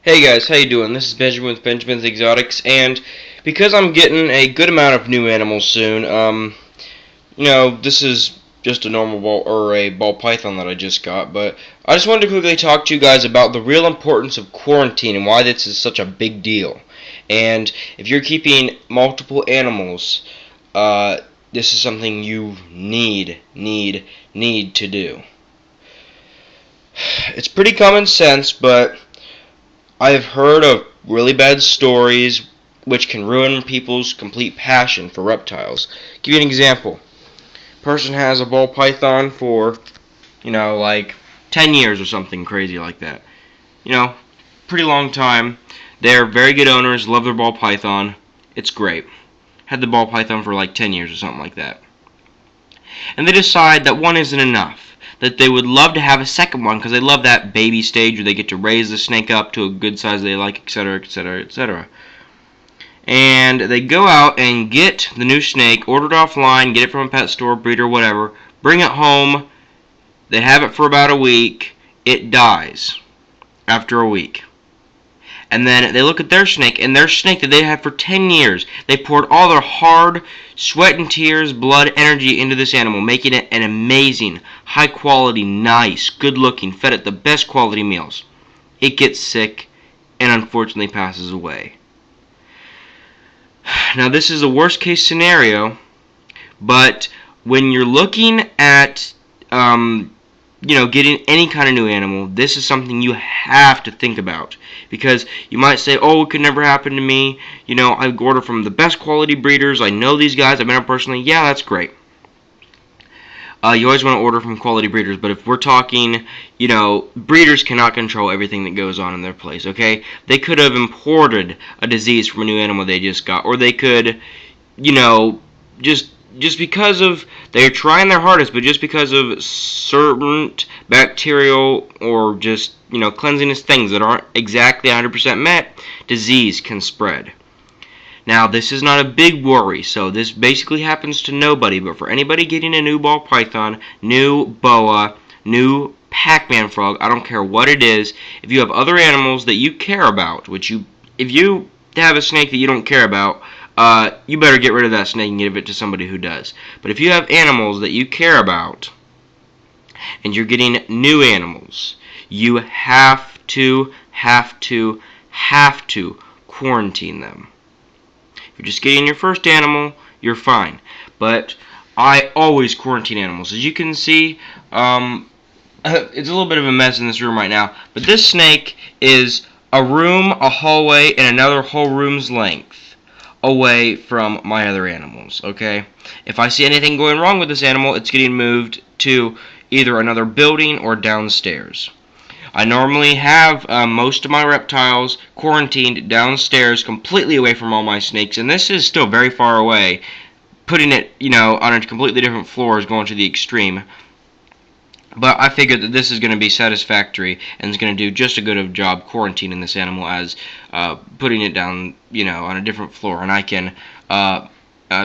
Hey guys, how you doing? This is Benjamin with Benjamin's Exotics, and because I'm getting a good amount of new animals soon, this is just a normal ball or a ball python that I just got, but I just wanted to quickly talk to you guys about the real importance of quarantine and why this is such a big deal. And if you're keeping multiple animals, this is something you need to do. It's pretty common sense, but I've heard of really bad stories which can ruin people's complete passion for reptiles. Give you an example. Person has a ball python for, like 10 years or something crazy like that. Pretty long time. They're very good owners, love their ball python. It's great. Had the ball python for like 10 years or something like that. And they decide that one isn't enough, that they would love to have a second one because they love that baby stage where they get to raise the snake up to a good size they like, etc., etc., etc. And they go out and get the new snake, order it offline, get it from a pet store, breeder, whatever, bring it home. They have it for about a week. It dies after a week. And then they look at their snake, and their snake that they had for 10 years, they poured all their hard sweat and tears, blood, energy into this animal, making it an amazing, high quality, nice, good looking, fed it the best quality meals. It gets sick and unfortunately passes away. Now this is a worst case scenario, but when you're looking at getting any kind of new animal, this is something you have to think about. Because you might say, oh, it could never happen to me. I order from the best quality breeders. I know these guys. I've met them personally. Yeah, that's great. You always want to order from quality breeders. But if we're talking, breeders cannot control everything that goes on in their place, okay? They could have imported a disease from a new animal they just got. Or they could, just because of they're trying their hardest, but just because of certain bacterial or just cleanliness things that aren't exactly 100% met, disease can spread. Now this is not a big worry, so this basically happens to nobody, but for anybody getting a new ball python, new boa, new Pac-Man frog, I don't care what it is, if you have other animals that you care about, if you have a snake that you don't care about, you better get rid of that snake and give it to somebody who does. But if you have animals that you care about, and you're getting new animals, you have to quarantine them. If you're just getting your first animal, you're fine. But I always quarantine animals. As you can see, it's a little bit of a mess in this room right now, but this snake is a room, a hallway, and another whole room's length away from my other animals, okay? If I see anything going wrong with this animal, it's getting moved to either another building or downstairs. I normally have most of my reptiles quarantined downstairs, completely away from all my snakes, and this is still very far away. Putting it, on a completely different floor is going to the extreme. But I figured that this is going to be satisfactory and is going to do just as good of a job quarantining this animal as putting it down, on a different floor. And I can,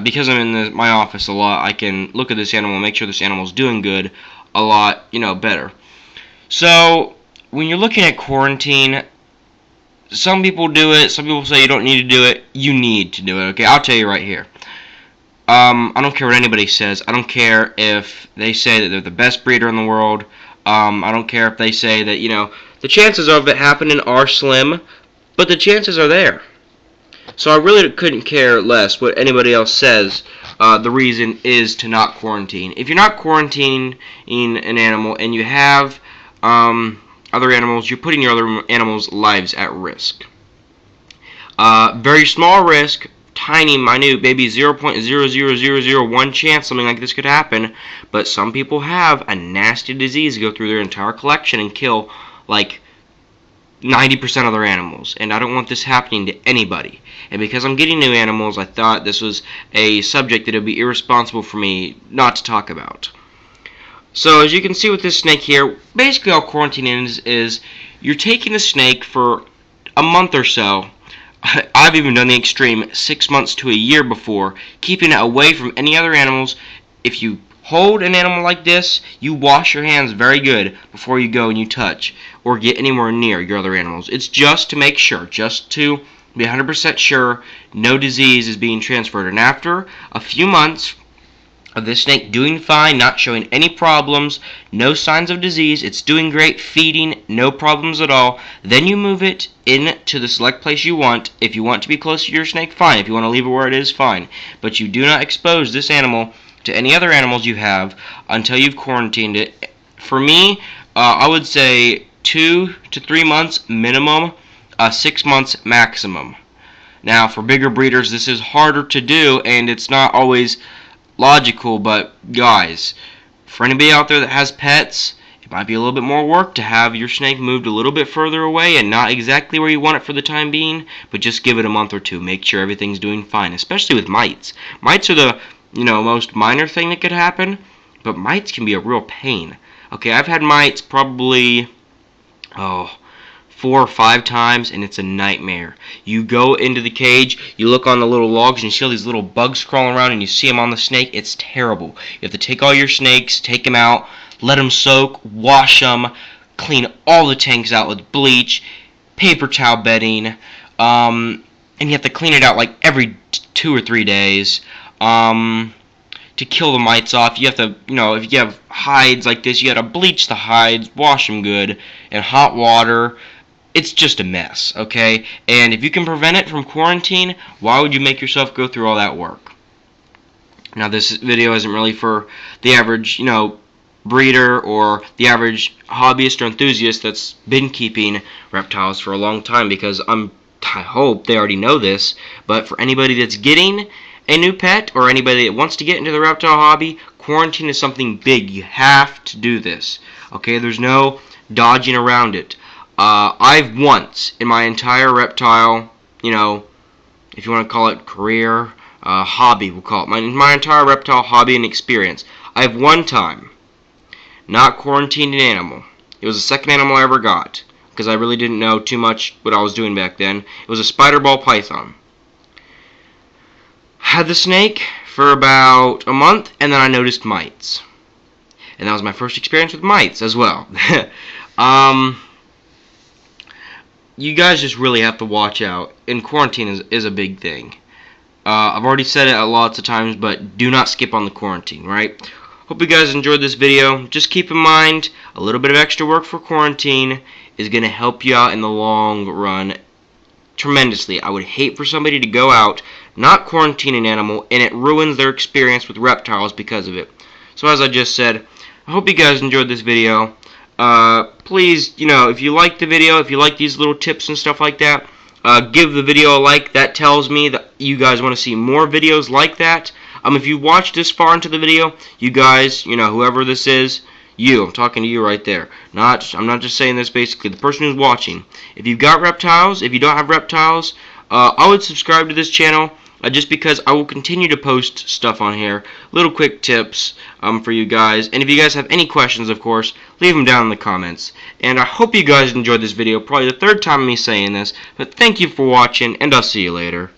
because I'm in my office a lot, I can look at this animal and make sure this animal is doing good a lot, better. So when you're looking at quarantine, some people do it. Some people say you don't need to do it. You need to do it. Okay, I'll tell you right here. I don't care what anybody says. I don't care if they say that they're the best breeder in the world. I don't care if they say that, the chances of it happening are slim, but the chances are there. So I really couldn't care less what anybody else says. The reason is to not quarantine. If you're not quarantining an animal and you have other animals, you're putting your other animals' lives at risk. Very small risk. Tiny, minute, maybe 0.00001 chance something like this could happen, but some people have a nasty disease go through their entire collection and kill like 90% of their animals, and I don't want this happening to anybody. And because I'm getting new animals, I thought this was a subject that it would be irresponsible for me not to talk about. So as you can see with this snake here, basically all quarantine is you're taking the snake for a month or so. I've even done the extreme 6 months to a year before, keeping it away from any other animals. If you hold an animal like this, you wash your hands very good before you go and you touch or get anywhere near your other animals. It's just to make sure, just to be 100% sure no disease is being transferred. And after a few months of this snake doing fine, not showing any problems, no signs of disease, it's doing great, feeding, no problems at all, then you move it into the select place you want. If you want to be close to your snake, fine. If you want to leave it where it is, fine. But you do not expose this animal to any other animals you have until you've quarantined it. For me, I would say 2 to 3 months minimum, 6 months maximum. Now, for bigger breeders, this is harder to do, and it's not always logical, but guys, for anybody out there that has pets, it might be a little bit more work to have your snake moved a little bit further away and not exactly where you want it for the time being, but just give it a month or two. Make sure everything's doing fine, especially with mites. Mites are the, most minor thing that could happen, but mites can be a real pain. Okay, I've had mites probably, 4 or 5 times, and it's a nightmare. You go into the cage, you look on the little logs, and you see all these little bugs crawling around, and you see them on the snake. It's terrible. You have to take all your snakes, take them out, let them soak, wash them, clean all the tanks out with bleach, paper towel bedding, and you have to clean it out like every 2 or 3 days. To kill the mites off, you have to, if you have hides like this, you got to bleach the hides, wash them good, in hot water. It's just a mess, okay? And if you can prevent it from quarantine, why would you make yourself go through all that work? Now, this video isn't really for the average, breeder or the average hobbyist or enthusiast that's been keeping reptiles for a long time, because I hope they already know this, but for anybody that's getting a new pet or anybody that wants to get into the reptile hobby, quarantine is something big. You have to do this, okay? There's no dodging around it. I've once, in my entire reptile, if you want to call it career, hobby, we'll call it, my entire reptile hobby and experience, I've one time not quarantined an animal. It was the second animal I ever got, because I really didn't know too much what I was doing back then. It was a spider ball python. Had the snake for about a month, and then I noticed mites. And that was my first experience with mites as well. You guys just really have to watch out. And quarantine is a big thing. I've already said it lots of times, but do not skip on the quarantine, right? Hope you guys enjoyed this video. Just keep in mind, a little bit of extra work for quarantine is going to help you out in the long run tremendously. I would hate for somebody to go out, not quarantine an animal, and it ruins their experience with reptiles because of it. So as I just said, I hope you guys enjoyed this video. Please, if you like the video, if you like these little tips and stuff like that, give the video a like. That tells me that you guys want to see more videos like that. If you watched this far into the video, you guys, whoever this is, I'm talking to you right there. I'm not just saying this, basically, the person who's watching. If you've got reptiles, if you don't have reptiles, I would subscribe to this channel. Just because I will continue to post stuff on here, little quick tips for you guys. And if you guys have any questions, of course, leave them down in the comments. And I hope you guys enjoyed this video, probably the 3rd time me saying this. But thank you for watching, and I'll see you later.